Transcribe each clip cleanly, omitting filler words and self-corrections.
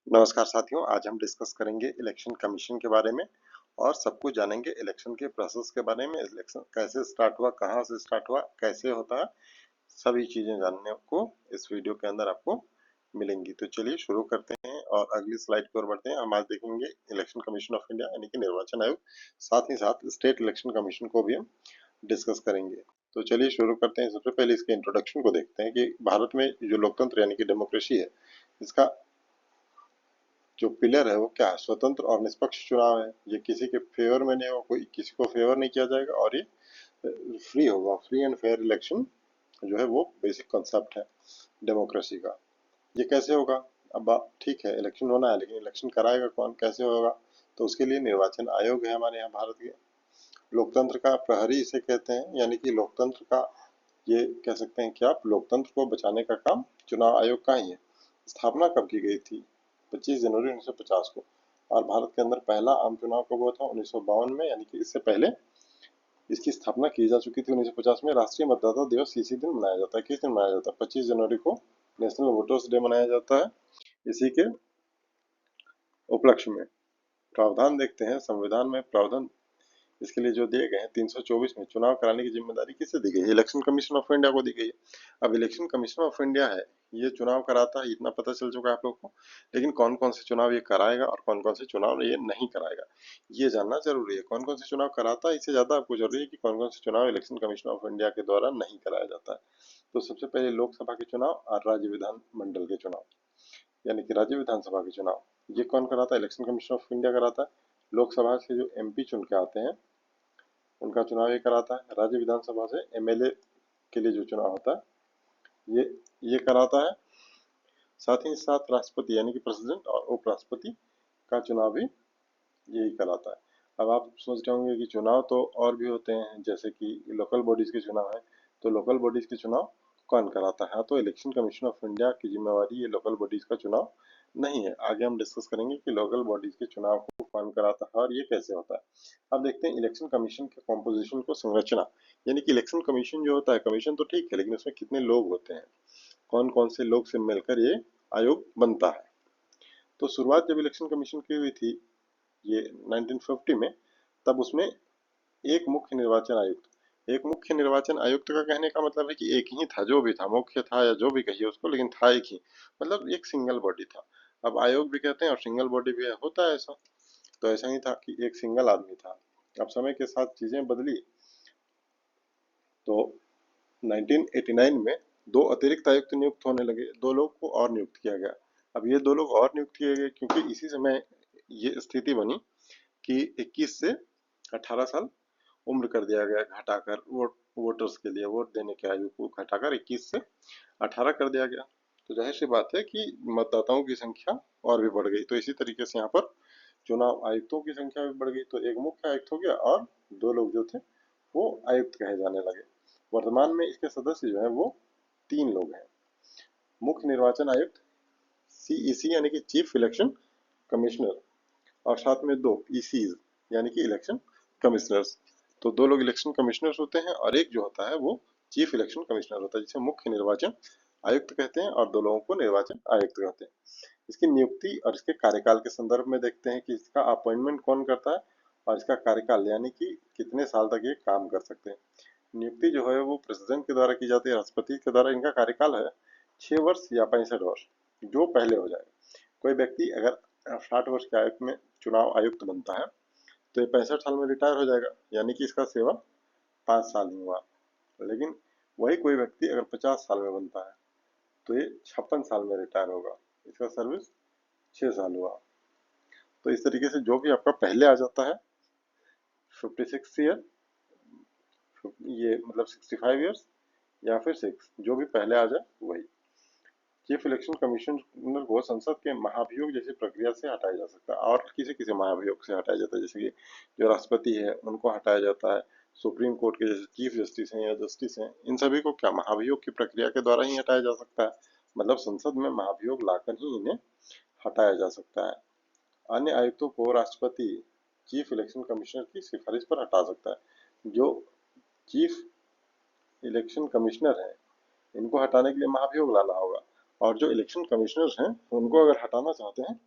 नमस्कार साथियों, आज हम डिस्कस करेंगे इलेक्शन कमीशन के बारे में और सब कुछ जानेंगे इलेक्शन के प्रोसेस के बारे में। इलेक्शन कैसे स्टार्ट हुआ, कहाँ से स्टार्ट हुआ, कैसे होता है, सभी चीजें जानने को इस वीडियो के अंदर आपको मिलेंगी। तो चलिए शुरू करते हैं और अगली स्लाइड की ओर बढ़ते हैं। हम आज देखेंगे इलेक्शन कमीशन ऑफ इंडिया यानी कि निर्वाचन आयोग, साथ ही साथ स्टेट इलेक्शन कमीशन को भी हम डिस्कस करेंगे। तो चलिए शुरू करते हैं। सबसे पहले इसके इंट्रोडक्शन को देखते हैं कि भारत में जो लोकतंत्र यानी कि डेमोक्रेसी है, इसका जो पिलर है वो क्या है? स्वतंत्र और निष्पक्ष चुनाव है। ये किसी के फेवर में नहीं होगा, कोई किसी को फेवर नहीं किया जाएगा और ये फ्री होगा। फ्री एंड फेयर इलेक्शन जो है वो बेसिक कॉन्सेप्ट है डेमोक्रेसी का। ये कैसे होगा? अब ठीक है, इलेक्शन होना है, लेकिन इलेक्शन कराएगा कौन, कैसे होगा? तो उसके लिए निर्वाचन आयोग है हमारे यहाँ भारत के। लोकतंत्र का प्रहरी इसे कहते हैं, यानी कि लोकतंत्र का ये कह सकते हैं कि आप लोकतंत्र को बचाने का काम चुनाव आयोग का ही है। स्थापना कब की गई थी? 25 जनवरी 1950 को। और भारत के अंदर पहला आम चुनाव कब हुआ था? 1952 में, यानी कि इससे पहले इसकी स्थापना की जा चुकी थी 1950 में। राष्ट्रीय मतदाता दिवस इसी दिन मनाया जाता है। किस दिन मनाया जाता है? 25 जनवरी को नेशनल वोटर्स डे मनाया जाता है। इसी के उपलक्ष्य में प्रावधान देखते हैं। संविधान में प्रावधान इसके लिए जो दिए गए हैं 324 में, चुनाव कराने की जिम्मेदारी किसे दी गई है? इलेक्शन कमीशन ऑफ इंडिया को दी गई है। अब इलेक्शन कमीशन ऑफ इंडिया है, ये चुनाव कराता है, इतना पता चल चुका है आप लोग को। लेकिन कौन कौन से चुनाव ये कराएगा और कौन कौन से चुनाव ये नहीं कराएगा, ये जानना जरूरी है। कौन कौन से चुनाव कराता है, इससे ज्यादा आपको जरूरी है कि कौन कौन से चुनाव इलेक्शन कमीशन ऑफ इंडिया के द्वारा नहीं कराया जाता है। तो सबसे पहले लोकसभा के चुनाव और राज्य विधान मंडल के चुनाव, यानी कि राज्य विधानसभा के चुनाव, ये कौन कराता है? इलेक्शन कमीशन ऑफ इंडिया कराता है। लोकसभा से जो एमपी चुन के आते हैं उनका चुनाव ये कराता है। राज्य विधानसभा से एमएलए के लिए जो चुनाव होता है ये कराता है। साथ ही साथ राष्ट्रपति यानी कि प्रेसिडेंट और उपराष्ट्रपति का चुनाव भी यही कराता है। अब आप सोच रहे होंगे कि चुनाव तो और भी होते हैं, जैसे कि लोकल बॉडीज के चुनाव है। तो लोकल बॉडीज के चुनाव कौन कराता है? तो इलेक्शन कमीशन ऑफ इंडिया की जिम्मेवारी ये लोकल बॉडीज का चुनाव नहीं है। आगे हम डिस्कस करेंगे कि लोकल बॉडीज के चुनाव को कौन कराता है और ये कैसे होता है। अब देखते हैं इलेक्शन कमीशन के कॉम्पोजिशन को, संरचना। यानी कि इलेक्शन कमीशन जो होता है, कमीशन तो ठीक है, लेकिन उसमें कितने लोग होते हैं, कौन कौन से लोग से मिलकर ये आयोग बनता है। तो शुरुआत जब इलेक्शन कमीशन की हुई थी ये 1950 में, तब उसमें एक मुख्य निर्वाचन आयुक्त, एक मुख्य निर्वाचन आयुक्त का कहने का मतलब है कि एक ही था, जो भी था, मुख्य था या जो भी कहिए उसको, लेकिन था एक ही, मतलब एक सिंगल बॉडी था। अब आयोग भी कहते हैं और सिंगल बॉडी भी है, होता है ऐसा। तो ऐसा ही था कि एक सिंगल आदमी था। अब समय के साथ चीजें बदली, तो 1989 में दो अतिरिक्त आयुक्त नियुक्त होने लगे, दो लोग को और नियुक्त किया गया। अब ये दो लोग और नियुक्त किए गए क्योंकि इसी समय ये स्थिति बनी कि 21 से 18 साल उम्र कर दिया गया, घटाकर वोटर्स के लिए वोट देने की आयु को घटाकर 21 से 18 कर दिया गया। तो जाहिर सी बात है कि मतदाताओं की संख्या और भी बढ़ गई। तो इसी तरीके से यहाँ पर चुनाव आयुक्तों की संख्या भी बढ़ गई। तो एक मुख्य आयुक्त हो गया और दो लोग जो थे वो आयुक्त कहे जाने लगे। वर्तमान में इसके सदस्य जो है वो तीन लोग हैं। मुख्य निर्वाचन आयुक्त सीईसी यानी कि चीफ इलेक्शन कमिश्नर, और साथ में दो ईसीज यानी कि इलेक्शन कमिश्नर्स। तो दो लोग इलेक्शन कमिश्नर्स होते हैं और एक जो होता है वो चीफ इलेक्शन कमिश्नर होता है, जिसे मुख्य निर्वाचन आयुक्त कहते हैं, और दो लोगों को निर्वाचन आयुक्त कहते हैं। इसकी नियुक्ति और इसके कार्यकाल के संदर्भ में देखते हैं कि इसका अपॉइंटमेंट कौन करता है और इसका कार्यकाल यानी कि कितने साल तक ये काम कर सकते हैं। नियुक्ति जो है वो प्रेसिडेंट के द्वारा की जाती है, राष्ट्रपति के द्वारा। इनका कार्यकाल है 6 वर्ष या 65 वर्ष, जो पहले हो जाए। कोई व्यक्ति अगर 60 वर्ष की आयु में चुनाव आयुक्त बनता है तो ये 65 साल में रिटायर हो जाएगा, यानी कि इसका सेवा 5 साल ही हुआ। लेकिन वही कोई व्यक्ति अगर 50 साल में बनता है तो ये 56 साल में रिटायर होगा, इसका सर्विस 6 साल हुआ। तो इस तरीके से जो भी आपका पहले आ जाता है 56 ईयर, ये मतलब 65 ईयर्स या फिर 6, जो भी पहले आ जाए वही। चीफ इलेक्शन कमिश्नर को संसद के महाभियोग जैसी प्रक्रिया से हटाया जा सकता है। और किसी किसी महाभियोग से हटाया जाता है, जैसे कि जो राष्ट्रपति है उनको हटाया जाता है, सुप्रीम कोर्ट के जैसे चीफ जस्टिस हैं या जस्टिस हैं, इन सभी को क्या महाभियोग की प्रक्रिया के द्वारा ही हटाया जा सकता है। मतलब संसद में महाभियोग लाकर ही इन्हें हटाया जा सकता है। अन्य आयुक्तों को राष्ट्रपति चीफ इलेक्शन कमिश्नर की सिफारिश पर हटा सकता है। जो चीफ इलेक्शन कमिश्नर है इनको हटाने के लिए महाभियोग लाना होगा, और जो इलेक्शन कमिश्नर्स हैं उनको अगर हटाना चाहते हैं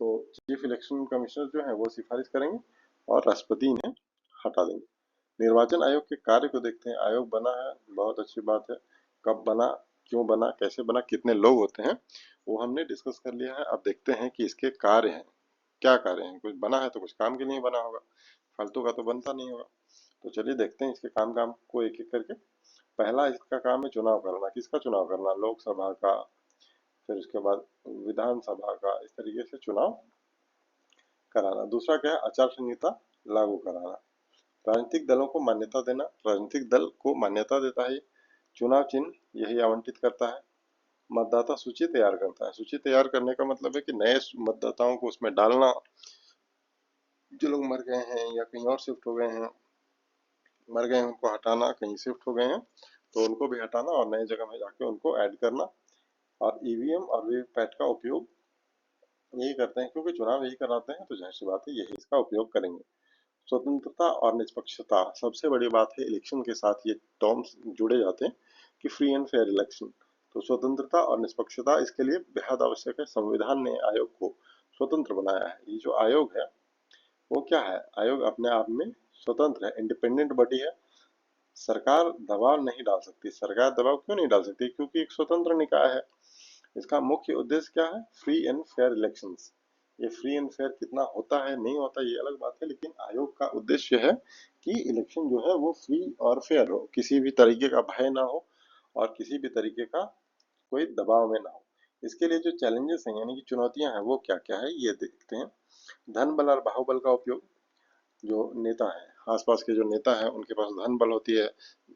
तो चीफ इलेक्शन कमिश्नर जो है वो सिफारिश करेंगे और राष्ट्रपति इन्हें हटा देंगे। निर्वाचन आयोग के कार्य को देखते हैं। आयोग बना है, बहुत अच्छी बात है। कब बना, क्यों बना, कैसे बना, कितने लोग होते हैं, वो हमने डिस्कस कर लिया है। अब देखते हैं कि इसके कार्य हैं, क्या कार्य हैं। कुछ बना है तो कुछ काम के लिए बना होगा, फालतू का तो बनता नहीं होगा। तो चलिए देखते हैं इसके काम काम को एक एक करके। पहला इसका काम है चुनाव करना। किसका चुनाव करना? लोकसभा का, फिर उसके बाद विधानसभा का, इस तरीके से चुनाव कराना। दूसरा क्या है? आचार संहिता लागू कराना। राजनीतिक दलों को मान्यता देना। राजनीतिक दल को मान्यता देता है। चुनाव चिन्ह यही आवंटित करता है। मतदाता सूची तैयार करता है। सूची तैयार करने का मतलब है कि नए मतदाताओं को उसमें डालना, जो लोग मर गए हैं या कहीं और शिफ्ट हो गए हैं, मर गए हैं उनको हटाना, कहीं शिफ्ट हो गए हैं तो उनको भी हटाना और नए जगह में जाके उनको ऐड करना। और ईवीएम और वीवीपैट का उपयोग यही करते हैं, क्योंकि चुनाव यही कराते हैं तो जाहिर सी बात है यही इसका उपयोग करेंगे। स्वतंत्रता और निष्पक्षता सबसे बड़ी बात है। इलेक्शन के साथ ये टर्म्स जुड़े जाते हैं कि फ्री एंड फेयर इलेक्शन। तो स्वतंत्रता और निष्पक्षता इसके लिए बेहद आवश्यक है। संविधान ने आयोग को स्वतंत्र बनाया है। ये जो आयोग है वो क्या है? आयोग अपने आप में स्वतंत्र है, इंडिपेंडेंट बॉडी है। सरकार दबाव नहीं डाल सकती। सरकार दबाव क्यों नहीं डाल सकती? क्योंकि एक स्वतंत्र निकाय है। इसका मुख्य उद्देश्य क्या है? Free and fair elections. ये फ्री एंड फेयर कितना होता है नहीं होता ये अलग बात है, लेकिन आयोग का उद्देश्य है कि इलेक्शन जो है वो फ्री और फेयर हो, किसी भी तरीके का भय ना हो और किसी भी तरीके का कोई दबाव में ना हो। इसके लिए जो चैलेंजेस हैं यानी कि चुनौतियां हैं वो क्या क्या है ये देखते हैं। धन बल और बाहुबल का उपयोग। जो नेता है, आसपास के जो नेता है उनके पास धन बल होती है,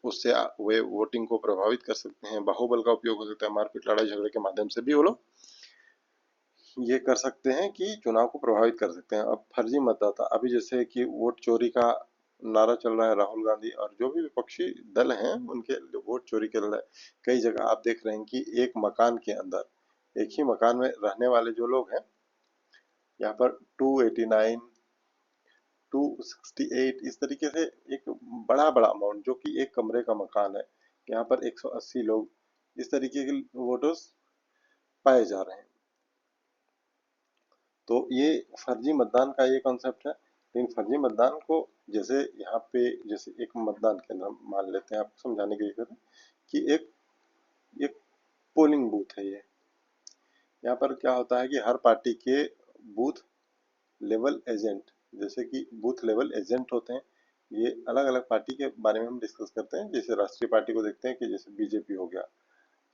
उससे वे वोटिंग को प्रभावित कर सकते हैं। बाहुबल का उपयोग हो सकता है, मारपीट लड़ाई झगड़े के माध्यम से भी वो लोग ये कर सकते हैं कि चुनाव को प्रभावित कर सकते हैं। अब फर्जी मतदाता, अभी जैसे कि वोट चोरी का नारा चल रहा है, राहुल गांधी और जो भी विपक्षी दल हैं उनके वोट चोरी कर रहा है। कई जगह आप देख रहे हैं कि एक मकान के अंदर, एक ही मकान में रहने वाले जो लोग हैं, यहाँ पर 289, 268 इस तरीके से एक बड़ा बड़ा अमाउंट, जो कि एक कमरे का मकान है, यहाँ पर 180 लोग, इस तरीके के वोटर्स पाए जा रहे हैं। तो ये फर्जी मतदान का ये कॉन्सेप्ट है। लेकिन फर्जी मतदान को, जैसे यहाँ पे जैसे एक मतदान केंद्र हम मान लेते हैं, आपको समझाने के लिए करें कि एक एक पोलिंग बूथ है ये। यहाँ पर क्या होता है कि हर पार्टी के बूथ लेवल एजेंट, जैसे कि बूथ लेवल एजेंट होते हैं। ये अलग अलग पार्टी के बारे में हम डिस्कस करते हैं। जैसे राष्ट्रीय पार्टी को देखते हैं कि जैसे बीजेपी हो गया,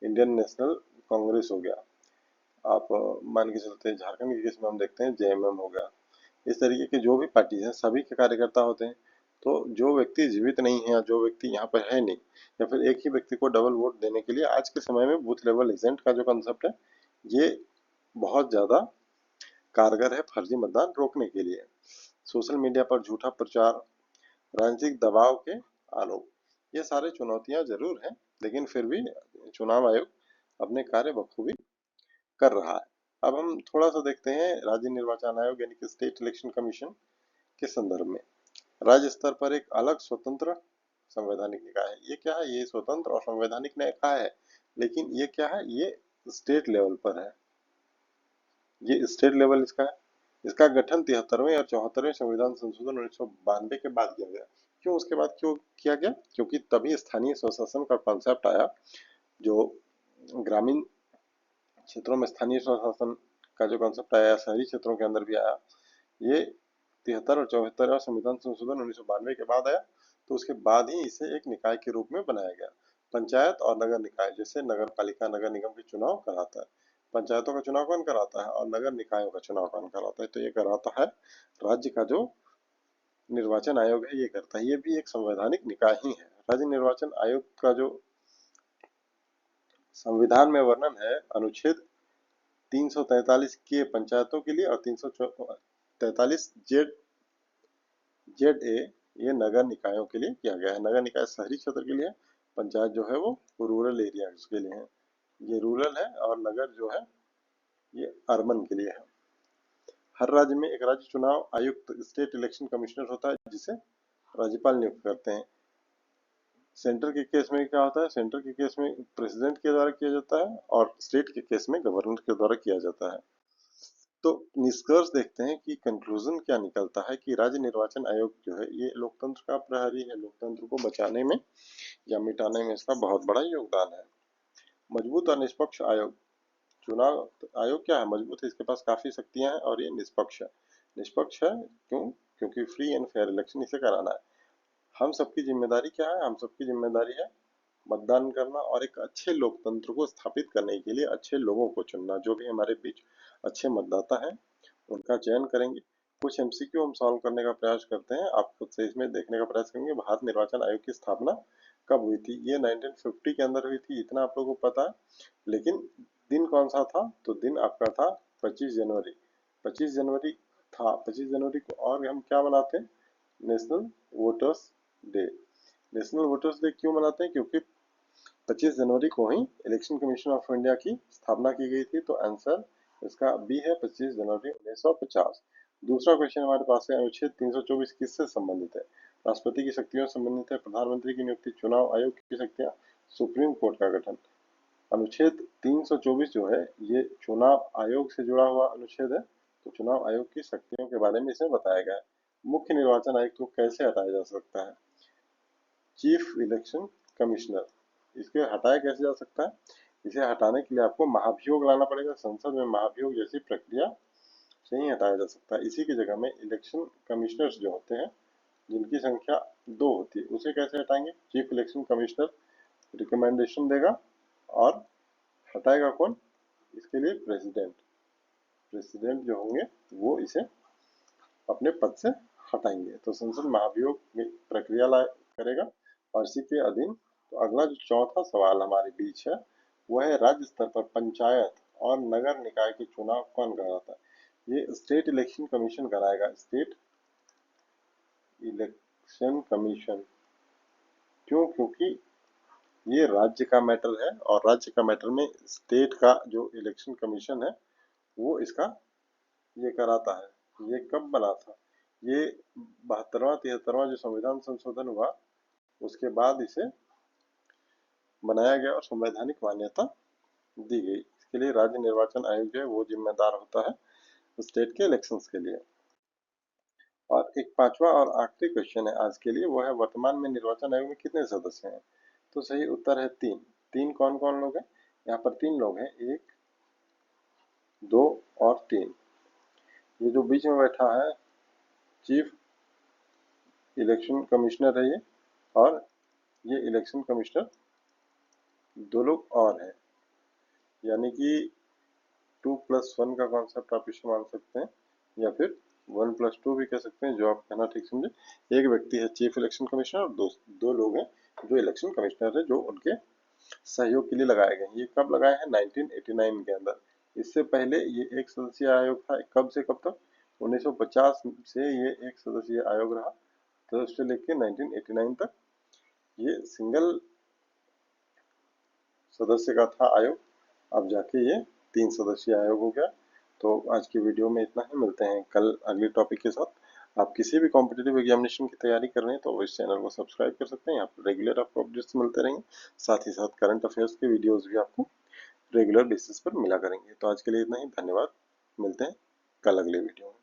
इंडियन नेशनल कांग्रेस हो गया, आप मान के चलते हैं झारखंड के केस में हम देखते हैं जेएमएम हो गया। इस तरीके के जो भी पार्टीज हैं सभी के कार्यकर्ता होते हैं। तो जो व्यक्ति जीवित नहीं है या जो व्यक्ति यहाँ पर है नहीं, या फिर एक ही व्यक्ति को डबल वोट देने के लिए आज के समय में बूथ लेवल एजेंट का जो कंसेप्ट है ये बहुत ज्यादा कारगर है फर्जी मतदान रोकने के लिए। सोशल मीडिया पर झूठा प्रचार, राजनीतिक दबाव के आरोप, ये सारे चुनौतियां जरूर हैं, लेकिन फिर भी चुनाव आयोग अपने कार्य बखूबी कर रहा है। अब हम थोड़ा सा देखते हैं राज्य निर्वाचन आयोग यानी कि स्टेट इलेक्शन कमीशन के संदर्भ में। राज्य स्तर पर एक अलग स्वतंत्र संवैधानिक निकाय है। ये क्या है? ये स्वतंत्र और संवैधानिक निकाय है, लेकिन ये क्या है? ये स्टेट लेवल पर है। ये स्टेट लेवल इसका है। इसका गठन 73वें और 74वें संविधान संशोधन 1992 के बाद किया गया। क्यों उसके बाद क्यों किया गया? क्योंकि तभी स्थानीय स्वशासन का कॉन्सेप्ट आया। जो ग्रामीण क्षेत्रों में स्थानीय स्वशासन का जो कॉन्सेप्ट आया, शहरी क्षेत्रों के अंदर भी आया। ये 73 और 74 संविधान संशोधन 1992 के बाद आया। तो उसके बाद ही इसे एक निकाय के रूप में बनाया गया। पंचायत और नगर निकाय, जैसे नगर पालिका नगर निगम के चुनाव कराता है, पंचायतों का चुनाव कौन कराता है और नगर निकायों का चुनाव कौन कराता है? तो ये कराता है राज्य का जो निर्वाचन आयोग है, ये करता है। ये भी एक संवैधानिक निकाय ही है। राज्य निर्वाचन आयोग का जो संविधान में वर्णन है, अनुच्छेद 343 के पंचायतों के लिए और 343 जेड ए ये नगर निकायों के लिए किया गया है। नगर निकाय शहरी क्षेत्र के लिए है, पंचायत जो है वो रूरल एरिया के लिए है। ये रूरल है और नगर जो है ये अर्बन के लिए है। हर राज्य में एक राज्य चुनाव आयुक्त स्टेट इलेक्शन कमिश्नर होता है, जिसे राज्यपाल नियुक्त करते हैं। सेंटर के केस में क्या होता है? सेंटर के केस में प्रेसिडेंट के द्वारा किया जाता है और स्टेट के केस में गवर्नर के द्वारा किया जाता है। तो निष्कर्ष देखते हैं कि कंक्लूजन क्या निकलता है कि राज्य निर्वाचन आयोग जो है ये लोकतंत्र का प्रहरी है। लोकतंत्र को बचाने में या मिटाने में इसका बहुत बड़ा योगदान है। मजबूत और निष्पक्ष आयोग। चुनाव आयोग क्या है? मजबूत है, इसके पास काफी शक्तियां हैं और ये निष्पक्ष है। निष्पक्ष है क्यों? क्योंकि फ्री एंड फेयर इलेक्शन इसे कराना है। हम सबकी जिम्मेदारी क्या है? हम सबकी जिम्मेदारी है मतदान करना और एक अच्छे लोकतंत्र को स्थापित करने के लिए अच्छे लोगों को चुनना। जो भी हमारे बीच अच्छे मतदाता हैं उनका चयन करेंगे। कुछ एमसीक्यू हम सॉल्व करने का प्रयास करते हैं, आप खुद से इसमें देखने का प्रयास करेंगे। भारत निर्वाचन आयोग की स्थापना कब हुई थी? ये 1950 के अंदर हुई थी, इतना आप लोगों को पता है। लेकिन दिन कौन सा था? तो दिन आपका था 25 जनवरी। 25 जनवरी था। 25 जनवरी को और हम क्या मनाते हैं? National voters day. National voters day क्यों मनाते हैं? क्योंकि 25 जनवरी को ही इलेक्शन कमीशन ऑफ इंडिया की स्थापना की गई थी। तो आंसर इसका बी है, 25 जनवरी 1950। दूसरा क्वेश्चन हमारे पास है, अनुच्छेद 324 किससे संबंधित है? राष्ट्रपति की शक्तियों से संबंधित है, प्रधानमंत्री की नियुक्ति, चुनाव आयोग की शक्तियां, सुप्रीम कोर्ट का गठन। अनुच्छेद 324 जो है ये चुनाव आयोग से जुड़ा हुआ अनुच्छेद है। तो चुनाव आयोग की शक्तियों के बारे में इसमें बताया गया है। मुख्य निर्वाचन आयुक्त को कैसे हटाया जा सकता है? Chief election commissioner. इसके हटाया कैसे जा सकता है? इसे हटाने के लिए आपको महाभियोग लाना पड़ेगा। संसद में महाभियोग जैसी प्रक्रिया से ही हटाया जा सकता है। इसी की जगह में इलेक्शन कमिश्नर्स जो होते हैं जिनकी संख्या 2 होती है, उसे कैसे हटाएंगे? चीफ इलेक्शन कमिश्नर रिकमेंडेशन देगा और हटाएगा कौन? इसके लिए प्रेसिडेंट। प्रेसिडेंट जो होंगे वो इसे अपने पद से हटाएंगे। तो संसद महाभियोग में प्रक्रिया करेगा और इसी के अधीन। तो अगला जो चौथा सवाल हमारे बीच है वह है, राज्य स्तर पर पंचायत और नगर निकाय के चुनाव कौन कराता है? ये स्टेट इलेक्शन कमीशन कराएगा। State election commission. क्यों? क्योंकि ये राज्य का मैटर है और राज्य का मैटर में स्टेट का जो इलेक्शन कमीशन है वो इसका ये कराता है। ये कब बना था? ये 72वां 73वां जो संविधान संशोधन हुआ उसके बाद इसे बनाया गया और संवैधानिक मान्यता दी गई। इसके लिए राज्य निर्वाचन आयोग जो है वो जिम्मेदार होता है स्टेट के इलेक्शंस के लिए। और एक पांचवा और आखिरी क्वेश्चन है आज के लिए, वो है वर्तमान में निर्वाचन आयोग में कितने सदस्य हैं? तो सही उत्तर है 3। 3 कौन कौन लोग हैं? यहाँ पर 3 लोग हैं, 1 2 और 3। ये जो बीच में बैठा है चीफ इलेक्शन कमिश्नर है ये, और ये इलेक्शन कमिश्नर 2 लोग और हैं। यानी कि 2+1 का कॉन्सेप्ट आप इसे मान सकते हैं या फिर 1+2 भी कह सकते हैं, जो आप कहना ठीक समझे। एक व्यक्ति है चीफ इलेक्शन कमिश्नर और दो लोग हैं जो इलेक्शन कमिश्नर है, जो उनके सहयोग के लिए लगाए गए। ये कब लगाए हैं? 1989 के अंदर। इससे पहले ये एक सदस्यीय आयोग था। कब से कब तक? 1950 से ये एक सदस्यीय आयोग रहा, तो उससे लेके 1989 तक ये सिंगल सदस्य का था आयोग। अब जाके ये 3 सदस्यीय आयोग हो गया। तो आज की वीडियो में इतना ही। मिलते हैं कल अगले टॉपिक के साथ। आप किसी भी कॉम्पिटिटिव एग्जामिनेशन की तैयारी कर रहे हैं तो इस चैनल को सब्सक्राइब कर सकते हैं। यहाँ पर रेगुलर आपको अपडेट्स मिलते रहेंगे। साथ ही साथ करंट अफेयर्स के वीडियोस भी आपको रेगुलर बेसिस पर मिला करेंगे। तो आज के लिए इतना ही। धन्यवाद। मिलते हैं कल अगले वीडियो में।